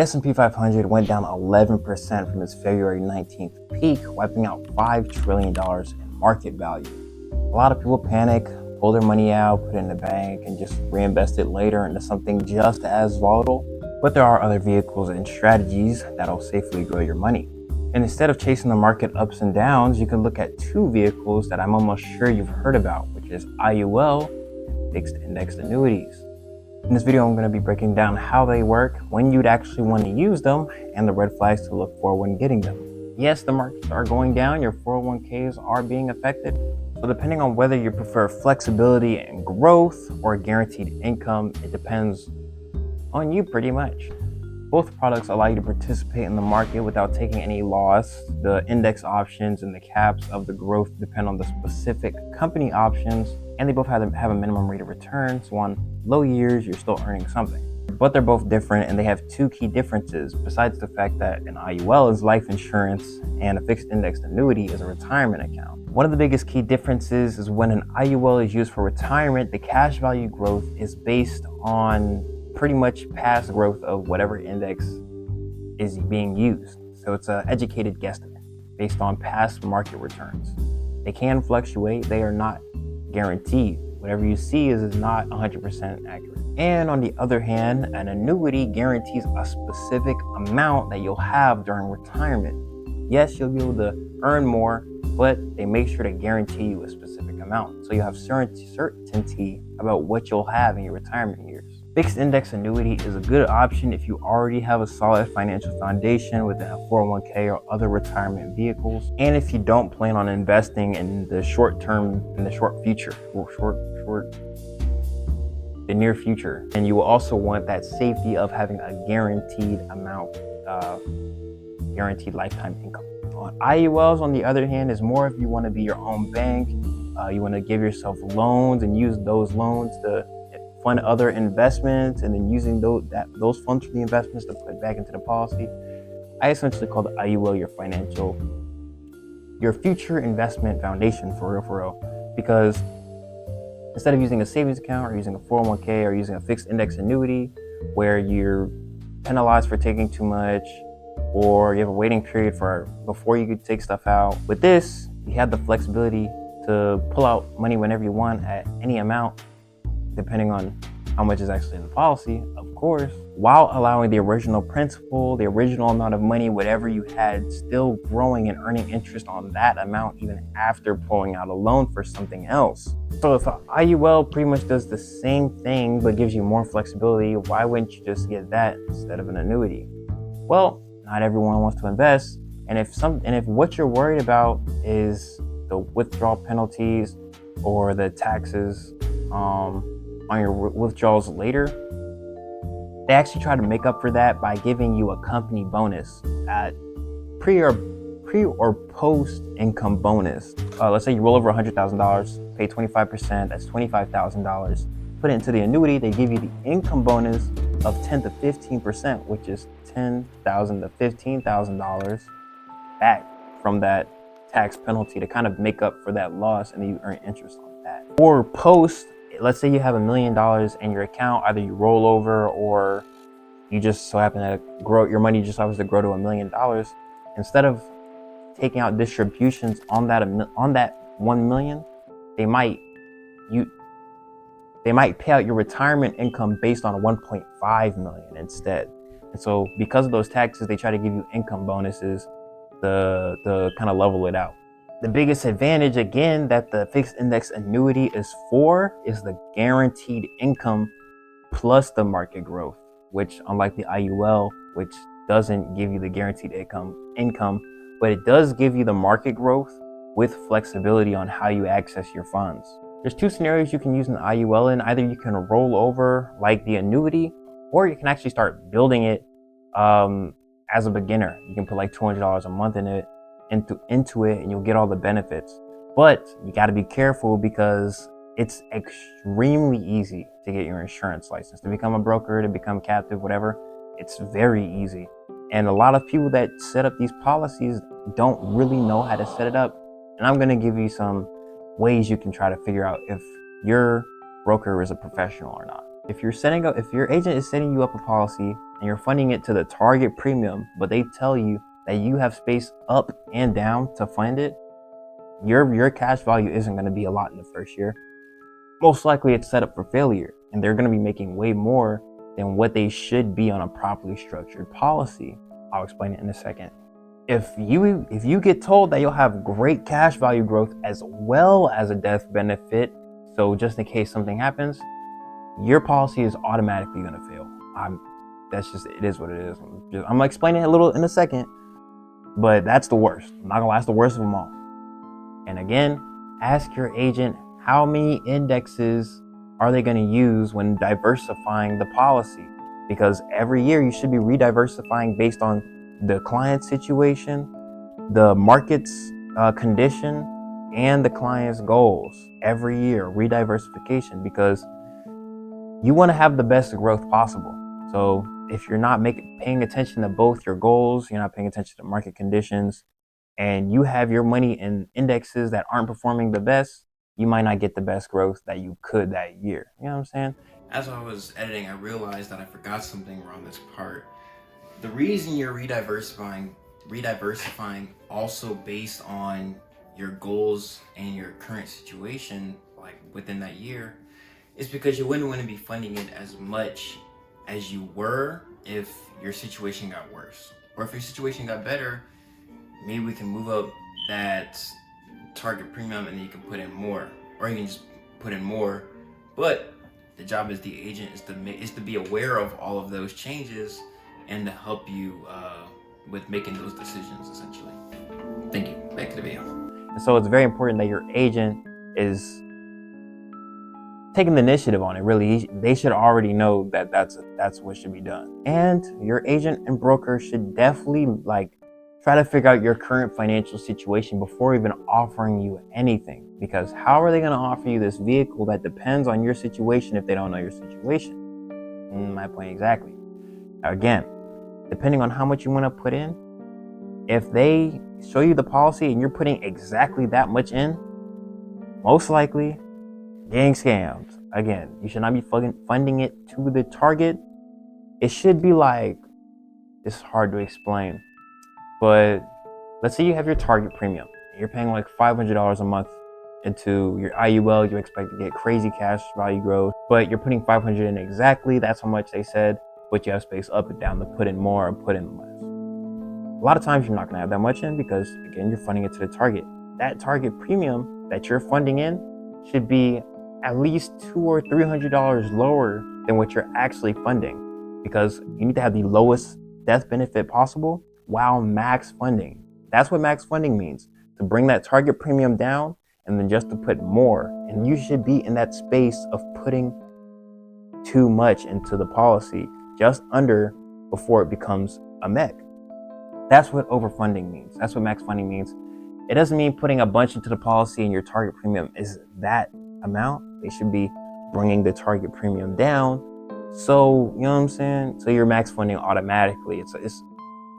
The S&P 500 went down 11% from its February 19th peak, wiping out $5 trillion in market value. A lot of people panic, pull their money out, put it in the bank, and just reinvest it later into something just as volatile. But there are other vehicles and strategies that'll safely grow your money. And instead of chasing the market ups and downs, you can look at two vehicles that I'm almost sure you've heard about, which is IUL and fixed indexed annuities. In this video, I'm going to be breaking down how they work, when you'd actually want to use them, and the red flags to look for when getting them. Yes, the markets are going down, your 401ks are being affected. So depending on whether you prefer flexibility and growth or guaranteed income, it depends on you pretty much. Both products allow you to participate in the market without taking any loss. The index options and the caps of the growth depend on the specific company options, and they both have a minimum rate of return, so on low years, you're still earning something. But they're both different, and they have two key differences, besides the fact that an IUL is life insurance and a fixed indexed annuity is a retirement account. One of the biggest key differences is when an IUL is used for retirement, the cash value growth is based on pretty much past growth of whatever index is being used. So it's an educated guesstimate based on past market returns. They can fluctuate, they are not guaranteed. Whatever you see is not 100% accurate. And on the other hand, an annuity guarantees a specific amount that you'll have during retirement. Yes, you'll be able to earn more, but they make sure to guarantee you a specific amount. So you have certainty about what you'll have in your retirement years. Fixed index annuity is a good option if you already have a solid financial foundation within a 401k or other retirement vehicles, and if you don't plan on investing in the short term, in the short future, the near future. And you will also want that safety of having a guaranteed amount, guaranteed lifetime income. On IULs, on the other hand, is more if you want to be your own bank. You want to give yourself loans and use those loans to fund other investments, and then using those funds from the investments to put back into the policy. I essentially call the IUL your future investment foundation, for real, because instead of using a savings account or using a 401k or using a fixed index annuity where you're penalized for taking too much, or you have a waiting period before you could take stuff out, with this, you have the flexibility to pull out money whenever you want at any amount, depending on how much is actually in the policy, of course, while allowing the original principal, the original amount of money, whatever you had, still growing and earning interest on that amount even after pulling out a loan for something else. So if an IUL pretty much does the same thing but gives you more flexibility, why wouldn't you just get that instead of an annuity? Well, not everyone wants to invest, and if what you're worried about is the withdrawal penalties or the taxes on your withdrawals later, they actually try to make up for that by giving you a company bonus at pre or post income bonus. Let's say you roll over $100,000, pay 25%, that's $25,000. Put it into the annuity, they give you the income bonus of 10 to 15%, which is $10,000 to $15,000 back from that tax penalty to kind of make up for that loss, and then you earn interest on that. Or post, let's say you have $1 million in your account, either you roll over or you just so happen to grow, your money just happens to grow to $1 million. Instead of taking out distributions on that 1 million, they might pay out your retirement income based on 1.5 million instead. And so because of those taxes, they try to give you income bonuses to kind of level it out. The biggest advantage, again, that the fixed index annuity is the guaranteed income plus the market growth, which, unlike the IUL, which doesn't give you the guaranteed income, but it does give you the market growth with flexibility on how you access your funds. There's two scenarios you can use an IUL in. Either you can roll over like the annuity, or you can actually start building it as a beginner. You can put like $200 a month into it, and you'll get all the benefits. But you got to be careful because it's extremely easy to get your insurance license, to become a broker, to become captive, whatever. It's very easy. And a lot of people that set up these policies don't really know how to set it up. And I'm going to give you some ways you can try to figure out if your broker is a professional or not. If your agent is setting you up a policy and you're funding it to the target premium, but they tell you that you have space up and down to fund it, your cash value isn't going to be a lot in the first year. Most likely it's set up for failure, and they're going to be making way more than what they should be on a properly structured policy. I'll explain it in a second. If you get told that you'll have great cash value growth as well as a death benefit, so just in case something happens, your policy is automatically going to fail. It is what it is. I'm going to explain it a little in a second, but that's the worst. I'm not going to lie, that's the worst of them all. And again, ask your agent how many indexes are they going to use when diversifying the policy, because every year you should be rediversifying based on the client's situation, the market's condition, and the client's goals. Every year, rediversification, because you want to have the best growth possible. So if you're not paying attention to both your goals, you're not paying attention to market conditions, and you have your money in indexes that aren't performing the best, you might not get the best growth that you could that year. You know what I'm saying? As I was editing, I realized that I forgot something around this part. The reason you're rediversifying also based on your goals and your current situation, like within that year, is because you wouldn't want to be funding it as much as you were if your situation got worse. Or if your situation got better, maybe we can move up that target premium and then you can put in more, or you can just put in more. But the job as the agent is to be aware of all of those changes and to help you with making those decisions, essentially. Thank you. Back to the video. And so it's very important that your agent is taking the initiative on it. Really, they should already know that that's what should be done. And your agent and broker should definitely try to figure out your current financial situation before even offering you anything. Because how are they going to offer you this vehicle that depends on your situation if they don't know your situation? My point exactly. Again, depending on how much you want to put in, if they show you the policy and you're putting exactly that much in, most likely getting scammed. Again, you should not be funding it to the target. It should be it's hard to explain, but let's say you have your target premium. You're paying like $500 a month into your IUL. You expect to get crazy cash value growth, but you're putting $500 in exactly. That's how much they said, but you have space up and down to put in more or put in less. A lot of times you're not going to have that much in because, again, you're funding it to the target. That target premium that you're funding in should be at least $200 or $300 lower than what you're actually funding, because you need to have the lowest death benefit possible while max funding. That's what max funding means, to bring that target premium down and then just to put more. And you should be in that space of putting too much into the policy, just under, before it becomes a MEC. That's what overfunding means. That's what max funding means. It doesn't mean putting a bunch into the policy and your target premium is that amount. They should be bringing the target premium down. So, you know what I'm saying? So you're max funding automatically.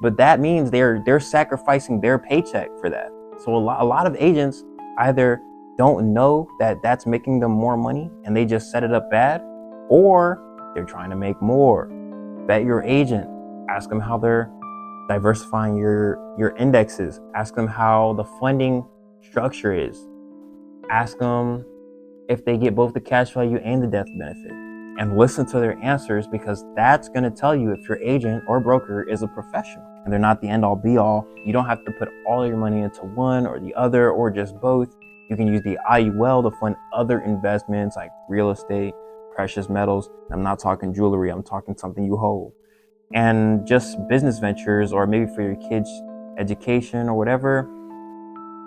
But that means they're sacrificing their paycheck for that. So a lot of agents either don't know that that's making them more money and they just set it up bad, or they're trying to make more. Bet your agent. Ask them how they're diversifying your indexes. Ask them how the funding structure is. Ask them if they get both the cash value and the death benefit, and listen to their answers, because that's going to tell you if your agent or broker is a professional. And they're not the end all be all. You don't have to put all your money into one or the other or just both. You can use the IUL to fund other investments like real estate, precious metals. I'm not talking jewelry, I'm talking something you hold. And just business ventures, or maybe for your kids' education or whatever.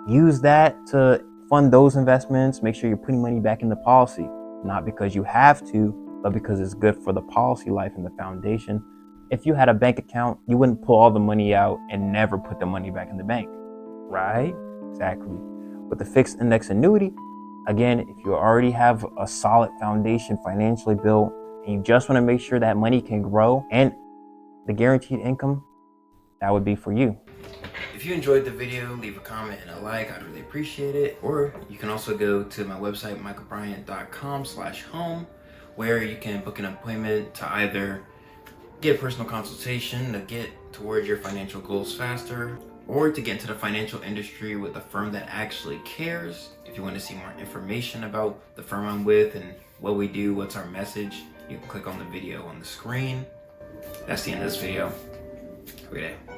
Use that to fund those investments. Make sure you're putting money back in the policy, not because you have to, but because it's good for the policy life and the foundation. If you had a bank account, you wouldn't pull all the money out and never put the money back in the bank, right? Exactly. With the fixed index annuity, again, if you already have a solid foundation financially built and you just want to make sure that money can grow and the guaranteed income, that would be for you. If you enjoyed the video, leave a comment and a like. I'd really appreciate it. Or you can also go to my website, michaelbryant.com/home, where you can book an appointment to either get a personal consultation to get towards your financial goals faster, or to get into the financial industry with a firm that actually cares. If you want to see more information about the firm I'm with and what we do, what's our message, you can click on the video on the screen. That's the end of this video. Have a good day.